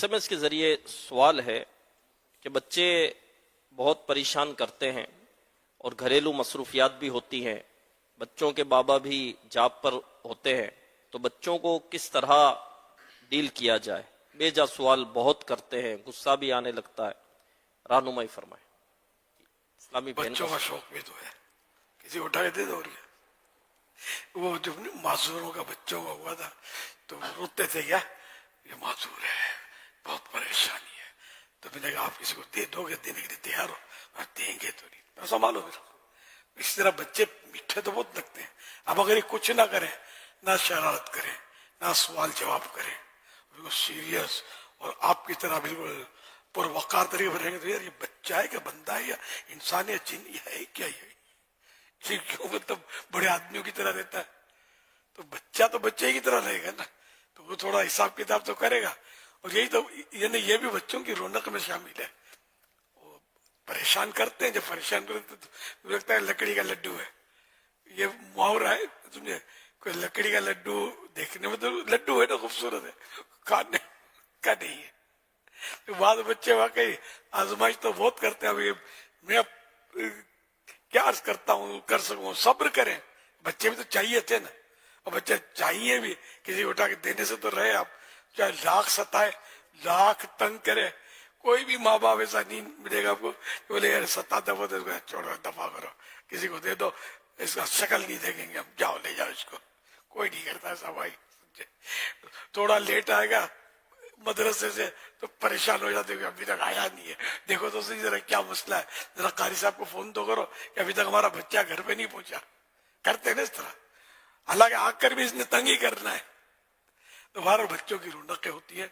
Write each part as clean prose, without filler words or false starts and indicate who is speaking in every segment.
Speaker 1: SMS کے ذریعے سوال ہے کہ بچے بہت پریشان کرتے ہیں اور گھریلو مصروفیات بھی ہوتی ہیں، بچوں کے بابا بھی جاب پر ہوتے ہیں، تو بچوں کو کس طرح ڈیل کیا جائے؟ بیجا سوال بہت کرتے ہیں، غصہ بھی آنے لگتا ہے، رہنمائی فرمائیں۔ اسلامی بہن
Speaker 2: بچوں کا شوق بھی تو ہے، کسی کو اٹھا کے دے دو۔ اور کیا وہ جب معذوروں کا بچوں کا ہوا تھا تو روتے تھے، کیا یہ معذور ہے، بہت پریشانی ہے، تو میں نے کہا آپ کسی کو دے دو گے؟ دینے کے لیے تیار ہو؟ دیں گے تو نہیں، میں سنبھالو پھر۔ اس طرح بچے میٹھے تو بہت لگتے ہیں، اب اگر یہ کچھ نہ کریں، نہ شرارت کریں، نہ سوال جواب کریں، بالکل سیریس اور آپ کی طرح بالکل پروقار طریقے پر رہیں گے، تو یار یہ بچہ ہے کہ بندہ ہے یا انسان یا جن ہے کیا؟ یہ کیوں مطلب بڑے آدمیوں کی طرح رہتا ہے؟ تو بچہ تو بچے کی طرح رہے گا نا، تو وہ تھوڑا حساب کتاب تو کرے گا۔ اور یہی تو، یعنی یہ بھی بچوں کی رونق میں شامل ہے۔ وہ پریشان کرتے ہیں، جب پریشان کرتے تو لگتا ہے لکڑی کا لڈو ہے۔ یہ محاورہ ہے، سمجھے؟ کوئی لکڑی کا لڈو دیکھنے میں تو لڈو ہے نا، خوبصورت ہے، کھانے کا نہیں ہے۔ تو بعض بچے واقعی آزمائش تو بہت کرتے ہیں۔ میں کیا عرض کرتا ہوں، کر سکوں، صبر کریں۔ بچے بھی تو چاہیے تھے نا، اور بچے چاہیے بھی، کسی اٹھا کے دینے سے تو رہے آپ، چاہے لاکھ ستائے، لاکھ تنگ کرے، کوئی بھی ماں باپ ایسا نہیں ملے گا آپ کو بولے یار ستا دفعہ تو چھوڑو، دفاع کرو، کسی کو دے دو، اس کا شکل نہیں دیکھیں گے ہم، جاؤ لے جاؤ اس کو۔ کوئی نہیں کرتا ایسا بھائی۔ تھوڑا لیٹ آئے گا مدرسے سے تو پریشان ہو جاتے کہ ابھی تک آیا نہیں ہے، دیکھو تو صحیح ذرا کیا مسئلہ ہے، ذرا قاری صاحب کو فون تو کرو کہ ابھی تک ہمارا بچہ گھر پہ نہیں پہنچا۔ کرتے ہیں نا اس طرح، حالانکہ آ کر بھی اس نے تنگ ہی کرنا ہے۔ تو ہمارے بچوں کی رونقیں ہوتی ہیں،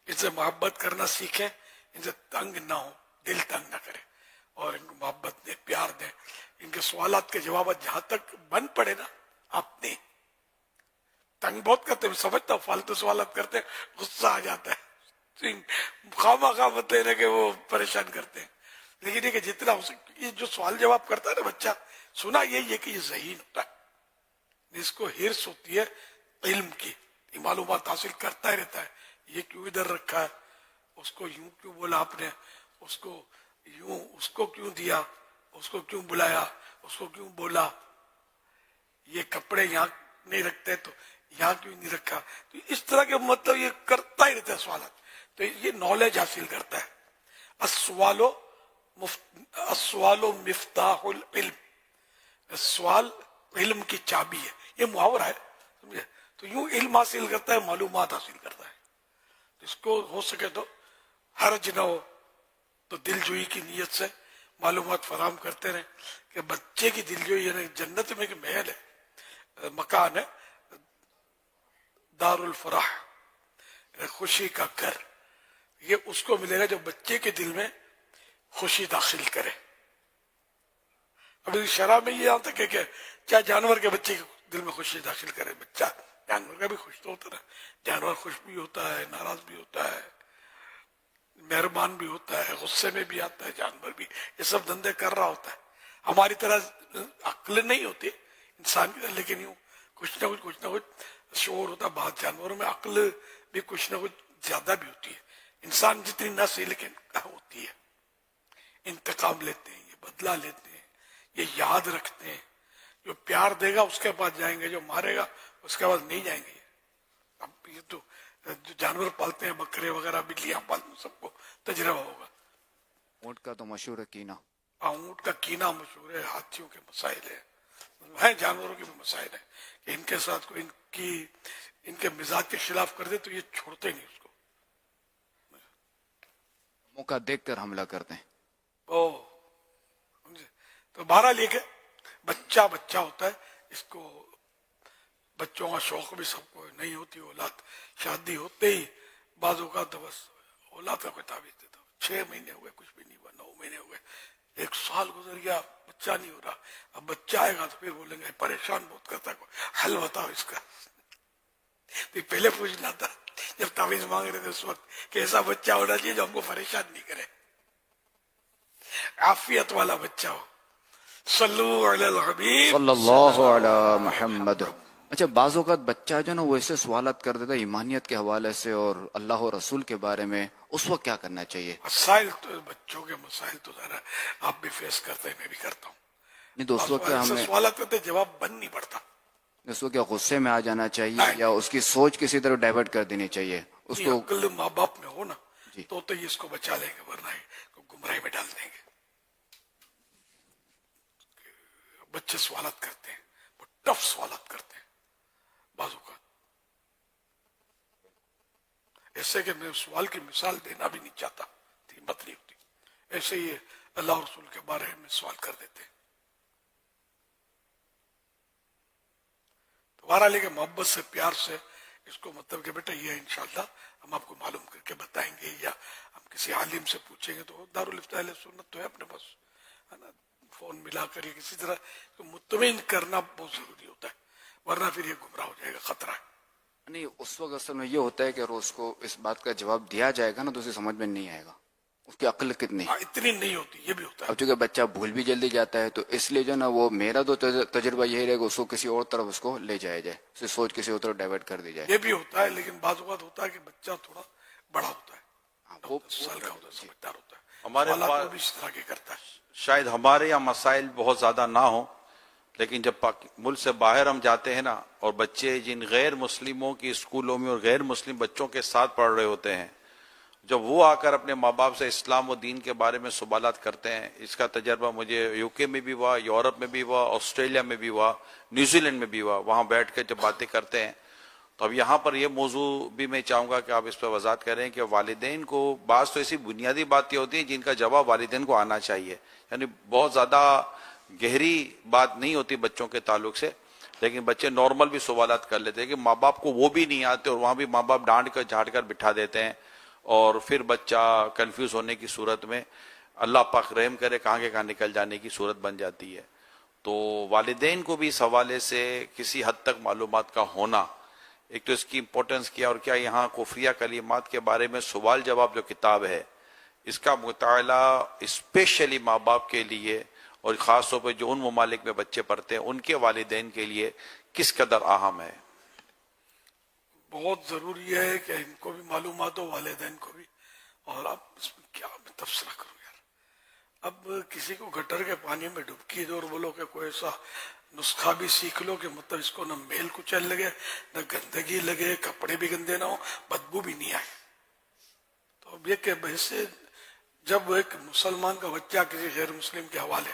Speaker 2: ان سے محبت کرنا سیکھیں، ان سے تنگ نہ ہو، دل تنگ نہ کریں، اور ان کو محبت دیں، پیار دیں۔ ان کے سوالات کے جوابات جہاں تک بن پڑے نا آپ دیں۔ تنگ بہت کرتے ہیں، سمجھتا ہوں فالتو سوالات کرتے ہیں، غصہ آ جاتا ہے، خواہ خواہ مت لینے کے وہ پریشان کرتے ہیں۔ لیکن یہ کہ جتنا ہو سکے، یہ جو سوال جواب کرتا ہے نا بچہ، سنا یہی ہے کہ یہ ذہین ہوتا ہے، جس کو ہرس ہوتی ہے علم کی، یہ معلومات حاصل کرتا ہی رہتا ہے، یہ کیوں ادھر رکھا ہے، اس کو یوں کیوں بولا آپ نے، اس کو یوں، اس کو کیوں دیا، اس کو کیوں بلایا، اس کو کیوں بولا، یہ کپڑے یہاں نہیں رکھتے تو یہاں کیوں نہیں رکھا، تو اس طرح کے مطلب یہ کرتا ہی رہتا ہے سوالات، تو یہ نالج حاصل کرتا ہے۔ السوال مفتاح العلم، سوال علم کی چابی ہے، یہ محاورہ ہے، سمجھے؟ تو یوں علم حاصل کرتا ہے، معلومات حاصل کرتا ہے۔ اس کو ہو سکے تو حرج نہ ہو تو دل جوئی کی نیت سے معلومات فراہم کرتے رہیں کہ بچے کی دل جوئی، یعنی جنت میں ایک محل ہے، مکان ہے، دار الفرح، خوشی کا گھر، یہ اس کو ملے گا جو بچے کے دل میں خوشی داخل کرے۔ ابھی شرع میں یہ آتا ہے کہ کیا جانور کے بچے کے دل میں خوشی داخل کرے، بچہ جانور کا بھی خوش تو ہوتا ہے، جانور خوش بھی ہوتا ہے، ناراض بھی ہوتا ہے، مہربان بھی ہوتا ہے، غصے میں بھی آتا ہے، جانور بھی یہ سب دندے کر رہا ہوتا ہے۔ ہماری طرح عقل نہیں ہوتی انسان کی طرح، لیکن یوں کچھ نہ کچھ شعور ہوتا ہے۔ بعض جانوروں میں عقل بھی کچھ نہ کچھ زیادہ بھی ہوتی ہے، انسان جتنی نہ سی لیکن ہوتی ہے۔ انتقام لیتے ہیں، یہ بدلہ لیتے ہیں، یہ یاد رکھتے ہیں، جو پیار دے گا اس کے پاس جائیں گے، جو مارے گا اس کے پاس نہیں جائیں گے۔ اب یہ تو جو جانور پالتے ہیں، بکرے وغیرہ، بلیاں پالتے ہیں، سب کو تجربہ ہوگا۔
Speaker 3: اونٹ کا تو مشہور ہے کینا،
Speaker 2: اونٹ کا کینا مشہور ہے، ہاتھیوں کے مسائل ہیں، جانوروں کے بھی مسائل ہیں کہ ان کے ساتھ کوئی ان کے مزاج کے خلاف کر دے تو یہ چھوڑتے نہیں اس کو۔
Speaker 3: موقع دیکھ کر حملہ کرتے ہیں۔
Speaker 2: تو بہرحال یہ کہ بچہ ہوتا ہے، اس کو بچوں کا شوق بھی سب کو نہیں ہوتی، اولاد شادی ہوتے ہی بعض اوقات تو بس اولاد کا کوئی تعویذ دیتا، 6 مہینے ہوئے کچھ بھی نہیں ہوا، 9 مہینے ہوئے، 1 سال گزر گیا، بچہ نہیں ہو رہا، اب بچہ آئے گا تو پھر بولیں گے پریشان بہت کرتا ہے، حل بتاؤ اس کا۔ تو پہلے پوچھنا تھا جب تعویذ مانگ رہے تھے اس وقت کہ ایسا بچہ ہونا چاہیے جو ہم کو پریشان نہیں کرے، عافیت والا بچہ ہو۔ صلو علی الحبیب
Speaker 3: صلی اللہ علی محمد۔ اچھا بعض اوقات بچہ جو نا وہ ایسے سوالات کر دیتا ہے ایمانیت کے حوالے سے اور اللہ و رسول کے بارے میں، اس وقت کیا کرنا چاہیے؟
Speaker 2: مسائل تو بچوں کے مسائل تو ذرا آپ بھی فیس کرتے ہیں، میں بھی کرتا ہوں.
Speaker 3: نہیں تو اس وقت کیا
Speaker 2: ایسے
Speaker 3: ہمیں،
Speaker 2: سوالات کرتے جواب بن نہیں پڑتا.
Speaker 3: اس وقت کیا غصے میں آ جانا چاہیے
Speaker 2: نہیں.
Speaker 3: یا اس کی سوچ کسی طرح ڈائیورٹ کر دینی چاہیے اس
Speaker 2: یہ
Speaker 3: کو؟
Speaker 2: عقل ماں باپ میں ہو نا
Speaker 3: جی.
Speaker 2: تو یہ اس کو بچا لیں گے، ورنہ یہ کو گمراہی میں ڈال دیں گے. بچے سوالات کرتے ہیں، وہ ٹف سوالات کرتے ہیں بعض اوقات، ایسے کہ میں سوال کی مثال دینا بھی نہیں چاہتا، ہمت نہیں ہوتی. ایسے ہی اللہ اور رسول کے بارے میں سوال کر دیتے ہیں. دوبارہ لے کے محبت سے، پیار سے اس کو مطلب کہ بیٹا یہ انشاءاللہ ہم آپ کو معلوم کر کے بتائیں گے، یا ہم کسی عالم سے پوچھیں گے. تو دارالفتہ اہل سنت تو ہے اپنے پاس، ہے نا، فون ملا کر یا کسی طرح مطمئن کرنا بہت ضروری ہوتا ہے، ورنہ پھر یہ گمراہ ہو جائے گا، خطرہ ہے.
Speaker 3: نہیں اس وقت اصل میں یہ ہوتا ہے کہ اگر اس کو اس بات کا جواب دیا جائے گا نا تو اسے سمجھ میں نہیں آئے گا اس کی عقل کتنی.
Speaker 2: اتنی نہیں ہوتی، یہ بھی ہوتا ہے.
Speaker 3: اب چونکہ بچہ بھول بھی جلدی جاتا ہے تو اس لیے جو نا وہ میرا تو تجربہ یہی رہے گا اس کو کسی اور طرف اس کو لے جایا جائے، اسے سوچ کسی اور طرف ڈائیورٹ کر دی جائے.
Speaker 2: یہ بھی ہوتا ہے، لیکن بعض اوقات ہوتا ہے کہ بچہ تھوڑا بڑا ہوتا ہے،
Speaker 3: وہ
Speaker 2: 10 سال کا ہوتا ہے، سمجھدار ہوتا ہے،
Speaker 4: ہمارے
Speaker 2: سوالات
Speaker 4: پاس
Speaker 2: وہ بھی اس طرح کے کرتا ہے.
Speaker 4: شاید ہمارے یہاں مسائل بہت زیادہ نہ ہوں، لیکن جب ملک سے باہر ہم جاتے ہیں نا اور بچے جن غیر مسلموں کی اسکولوں میں اور غیر مسلم بچوں کے ساتھ پڑھ رہے ہوتے ہیں، جب وہ آ کر اپنے ماں باپ سے اسلام و دین کے بارے میں سوالات کرتے ہیں، اس کا تجربہ مجھے یو کے میں بھی ہوا، یورپ میں بھی ہوا، آسٹریلیا میں بھی ہوا، نیوزی لینڈ میں بھی ہوا. وہاں بیٹھ کے جب باتیں کرتے ہیں تو اب یہاں پر یہ موضوع بھی میں چاہوں گا کہ آپ اس پہ وضاحت کریں کہ والدین کو بعض تو ایسی بنیادی باتیں ہوتی ہیں جن کا جواب والدین کو آنا چاہیے، یعنی بہت زیادہ گہری بات نہیں ہوتی بچوں کے تعلق سے، لیکن بچے نارمل بھی سوالات کر لیتے ہیں کہ ماں باپ کو وہ بھی نہیں آتے اور وہاں بھی ماں باپ ڈانٹ کر جھاڑ کر بٹھا دیتے ہیں، اور پھر بچہ کنفیوز ہونے کی صورت میں اللہ پاک رحم کرے کہاں کے کہاں نکل جانے کی صورت بن جاتی ہے. تو والدین کو بھی اس حوالے سے کسی حد تک معلومات کا ہونا، ایک تو اس کی امپورٹنس کیا، اور کیا یہاں کفریہ کلمات کے بارے میں سوال جواب جو کتاب ہے اس کا مطالعہ اسپیشلی ماں باپ کے لیے اور خاص طور پہ جو ان ممالک میں بچے پڑھتے ہیں ان کے والدین کے لیے کس قدر اہم ہے؟
Speaker 2: بہت ضروری ہے کہ ان کو بھی معلومات ہو، والدین کو بھی. اور اب اس میں کیا میں تبصرہ کروں یار، اب کسی کو گٹر کے پانی میں ڈبکی دو اور بولو کہ کوئی ایسا نسخہ بھی سیکھ لو کہ مطلب اس کو نہ میل کچل لگے، نہ گندگی لگے، کپڑے بھی گندے نہ ہو، بدبو بھی نہیں آئے. تو اب یہ کہ ویسے جب ایک مسلمان کا بچہ کسی غیر مسلم کے حوالے،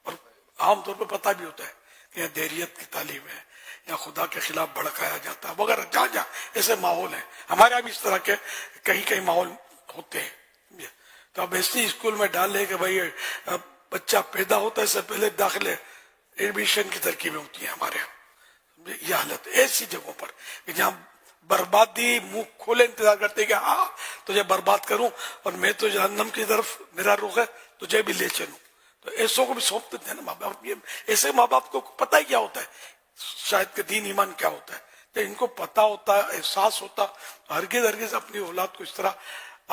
Speaker 2: اور عام طور پہ پتہ بھی ہوتا ہے کہ یہاں دیریت کی تعلیم ہے یا خدا کے خلاف بھڑکایا جاتا ہے وغیرہ، جہاں جہاں ایسے ماحول ہیں، ہمارے یہاں بھی اس طرح کے کئی ماحول ہوتے ہیں. تو اب ایسی اسکول میں ڈالے کہ بھائی بچہ پیدا ہوتا ہے اس سے پہلے داخلے ایڈمیشن کی ترکیبیں ہوتی ہیں ہمارے یہاں. یہ حالت ایسی جگہوں پر کہ جہاں بربادی منہ کھولے انتظار کرتے کہ ہاں تجھے برباد کروں اور میں تو جہنم کی طرف میرا رخ ہے، تجھے بھی لے چلوں. تو ایسوں کو بھی سونپ دیتے ہیں نا ماں باپ. ایسے ماں باپ کو پتہ ہی کیا ہوتا ہے شاید کہ دین ایمان کیا ہوتا ہے. جب ان کو پتہ ہوتا ہے، احساس ہوتا، تو ہرگز اپنی اولاد کو اس طرح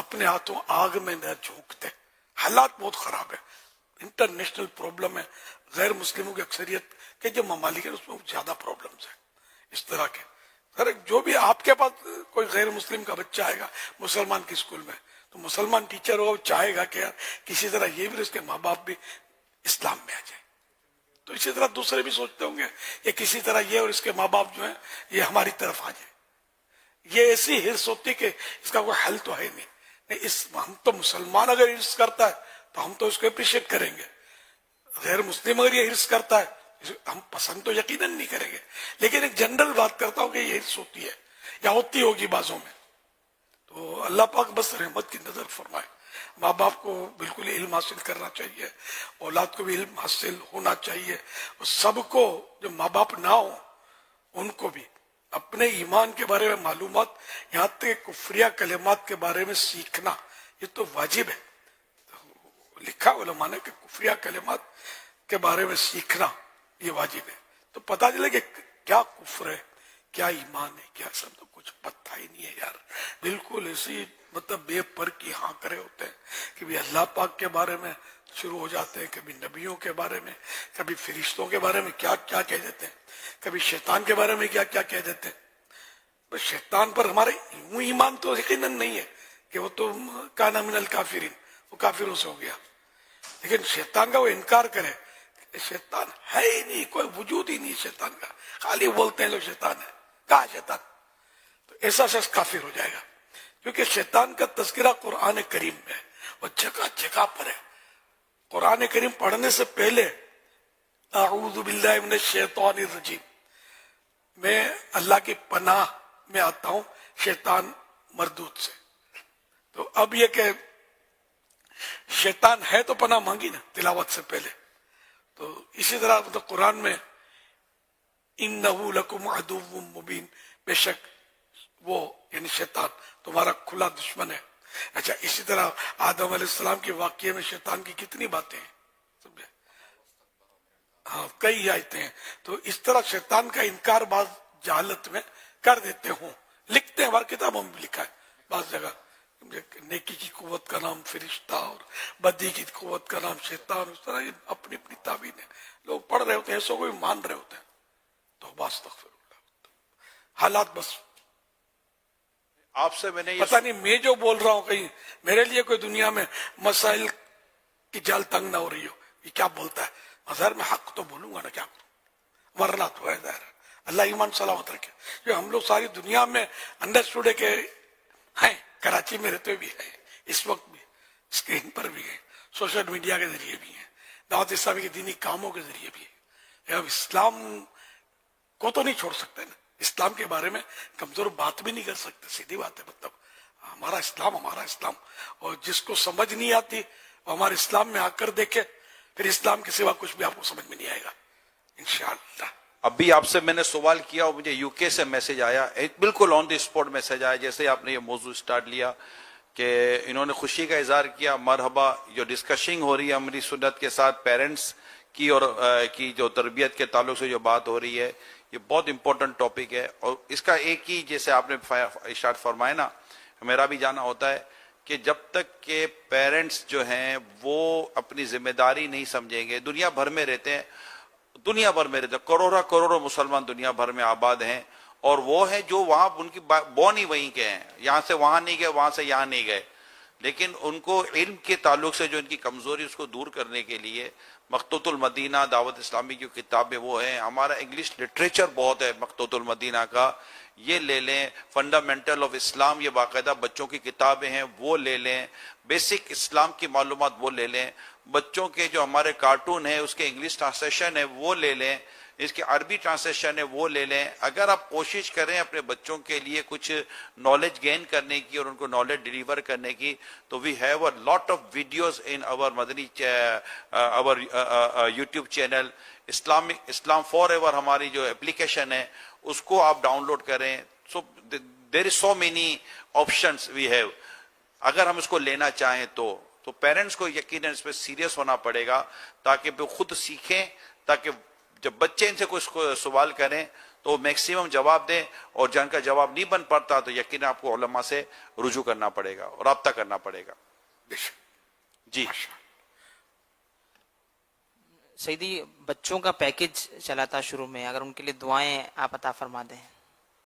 Speaker 2: اپنے ہاتھوں آگ میں نہ جھونکتے. حالات بہت خراب ہے، انٹرنیشنل پرابلم ہے. غیر مسلموں کی اکثریت کے جو ممالک ہیں اس میں زیادہ پرابلمز ہیں اس طرح کے. سر جو بھی آپ کے پاس کوئی غیر مسلم کا بچہ آئے گا مسلمان کی اسکول میں، تو مسلمان ٹیچر ہوگا وہ چاہے گا کہ یار کسی طرح یہ بھی اس کے ماں باپ بھی اسلام میں آ جائیں. تو اسی طرح دوسرے بھی سوچتے ہوں گے کہ کسی طرح یہ اور اس کے ماں باپ جو ہیں یہ ہماری طرف آ جائے. یہ ایسی ہرس ہوتی کہ اس کا کوئی حل تو ہے نہیں. ہم تو مسلمان اگر ہرس کرتا ہے تو ہم تو اس کو اپریشیٹ کریں گے، غیر مسلم اگر یہ ہرس کرتا ہے ہم پسند تو یقیناً نہیں کریں گے. لیکن ایک جنرل بات کرتا ہوں کہ یہ ہرس ہوتی ہے یا ہوتی ہوگی بازوں میں. تو اللہ پاک بس رحمت کی نظر فرمائے. ماں باپ کو بالکل علم حاصل کرنا چاہیے، اولاد کو بھی علم حاصل ہونا چاہیے، اور سب کو جو ماں باپ نہ ہوں ان کو بھی اپنے ایمان کے بارے میں معلومات، یہاں تک کفریہ کلمات کے بارے میں سیکھنا یہ تو واجب ہے. لکھا علماء نے کہ کفریہ کلمات کے بارے میں سیکھنا یہ واجب ہے. تو پتہ چلے کہ کیا کفر ہے، کیا ایمان ہے، کیا سب تو کچھ پتہ ہی نہیں ہے یار. بالکل ایسی مطلب بے پر کی ہاں کرے ہوتے ہیں کہ بھی اللہ پاک کے بارے میں شروع ہو جاتے ہیں، کبھی نبیوں کے بارے میں، کبھی فرشتوں کے بارے میں کیا کیا کہہ دیتے ہیں، کبھی شیطان کے بارے میں کیا کیا کہہ دیتے ہیں. بس شیطان پر ہمارے یوں ایمان تو یقیناً نہیں ہے کہ وہ تو کانا من الکافرین، وہ کافروں سے ہو گیا، لیکن شیطان کا وہ انکار کرے کہ شیطان ہے ہی نہیں، کوئی وجود ہی نہیں شیطان کا، خالی بولتے ہیں لوگ شیطان ہے، کہاں شیطان، تو ایسا شخص کافر ہو جائے گا. کیونکہ شیطان کا تذکرہ قرآن کریم میں وہ جگہ جگہ پر ہے. قرآن کریم پڑھنے سے پہلے اعوذ باللہ من الشیطان الرجیم، میں اللہ کی پناہ میں آتا ہوں شیطان مردود سے. تو اب یہ کہ شیطان ہے تو پناہ مانگی نا تلاوت سے پہلے. تو اسی طرح مطلب قرآن میں انہ لکم عدو مبین، بے شک وہ یعنی شیطان تمہارا کھلا دشمن ہے. اچھا، اسی طرح آدم علیہ السلام کے واقعے میں شیطان کی کتنی باتیں ہیں، سمجھے؟ ہاں، کئی آیتیں ہیں. تو اس طرح شیطان کا انکار بعض جہالت میں کر دیتے ہوں، لکھتے ہیں، ہماری کتابوں میں بھی لکھا ہے بعض جگہ، نیکی کی قوت کا نام فرشتہ اور بدی کی قوت کا نام شیطان. اس طرح اپنی اپنی تعبیر ہیں، لوگ پڑھ رہے ہوتے ہیں، ایسا کوئی مان رہے ہوتے ہیں. تو استغفر اللہ. حالات بس
Speaker 4: آپ سے میں نے
Speaker 2: پتہ نہیں میں جو بول رہا ہوں کہیں میرے لیے کوئی دنیا میں مسائل کی جال تنگ نہ ہو رہی ہو، یہ کیا بولتا ہے، مظہر میں حق تو بولوں گا نا، کیا کروں، ورنہ تو ہے ظاہر. اللہ ایمان سلامت رکھے. جو ہم لوگ ساری دنیا میں انڈرسٹوڈ ہے کہ ہیں، کراچی میں رہتے بھی ہیں، اس وقت بھی اسکرین پر بھی ہیں، سوشل میڈیا کے ذریعے بھی ہیں، دعوت اسلامی کے دینی کاموں کے ذریعے بھی ہیں. اب اسلام کو تو نہیں چھوڑ سکتے نا، اسلام کے بارے میں کمزور بات بھی نہیں کر سکتے، سیدھی بات ہے. مطلب ہمارا اسلام، اور جس کو سمجھ نہیں آتی وہ ہمارے اسلام میں آ کر دیکھے، پھر اسلام کے سوا کچھ بھی آپ کو سمجھ میں نہیں آئے گا انشاءاللہ.
Speaker 4: ابھی آپ سے میں نے سوال کیا اور مجھے یو کے سے میسج آیا، ایک بالکل آن دی اسپاٹ میسج آیا جیسے آپ نے یہ موضوع سٹارٹ لیا، کہ انہوں نے خوشی کا اظہار کیا، مرحبا، جو ڈسکشنگ ہو رہی ہے ہماری سنت کے ساتھ پیرنٹس کی اور کی جو تربیت کے تعلق سے جو بات ہو رہی ہے، یہ بہت امپورٹنٹ ٹاپک ہے. اور اس کا ایک ہی جیسے آپ نے ارشاد فرمایا نا، میرا بھی جانا ہوتا ہے کہ جب تک کہ پیرنٹس جو ہیں وہ اپنی ذمہ داری نہیں سمجھیں گے، دنیا بھر میں رہتے ہیں، کروڑوں مسلمان دنیا بھر میں آباد ہیں، اور وہ ہیں جو وہاں ان کی بون ہی وہیں کے ہیں، یہاں سے وہاں نہیں گئے، وہاں سے یہاں نہیں گئے، لیکن ان کو علم کے تعلق سے جو ان کی کمزوری اس کو دور کرنے کے لیے مخطوط المدینہ دعوت اسلامی کی کتابیں وہ ہیں. ہمارا انگلش لٹریچر بہت ہے مخطوط المدینہ کا، یہ لے لیں. فنڈامنٹل آف اسلام یہ باقاعدہ بچوں کی کتابیں ہیں، وہ لے لیں. بیسک اسلام کی معلومات وہ لے لیں. بچوں کے جو ہمارے کارٹون ہیں اس کے انگلش ٹرانسلیشن ہے وہ لے لیں، اس کے عربی ٹرانسلیشن ہے وہ لے لیں. اگر آپ کوشش کریں اپنے بچوں کے لیے کچھ نالج گین کرنے کی اور ان کو نالج ڈیلیور کرنے کی، تو we have a lot of videos on our Madani our YouTube channel. Islam forever ہماری جو اپلیکیشن ہے اس کو آپ ڈاؤن لوڈ کریں. So there is so many options we have. اگر ہم اس کو لینا چاہیں تو پیرنٹس کو یقیناً اس پہ سیریس ہونا پڑے گا تاکہ وہ خود سیکھیں، تاکہ جب بچے ان سے کوئی سوال کریں تو وہ میکسیمم جواب دیں، اور جن کا جواب نہیں بن پاتا تو یقیناً آپ کو علماء سے رجوع کرنا پڑے گا اور رابطہ کرنا پڑے گا. جی
Speaker 5: سیدی، بچوں کا پیکج چلا تھا شروع میں، اگر ان کے لیے دعائیں آپ عطا فرما دیں.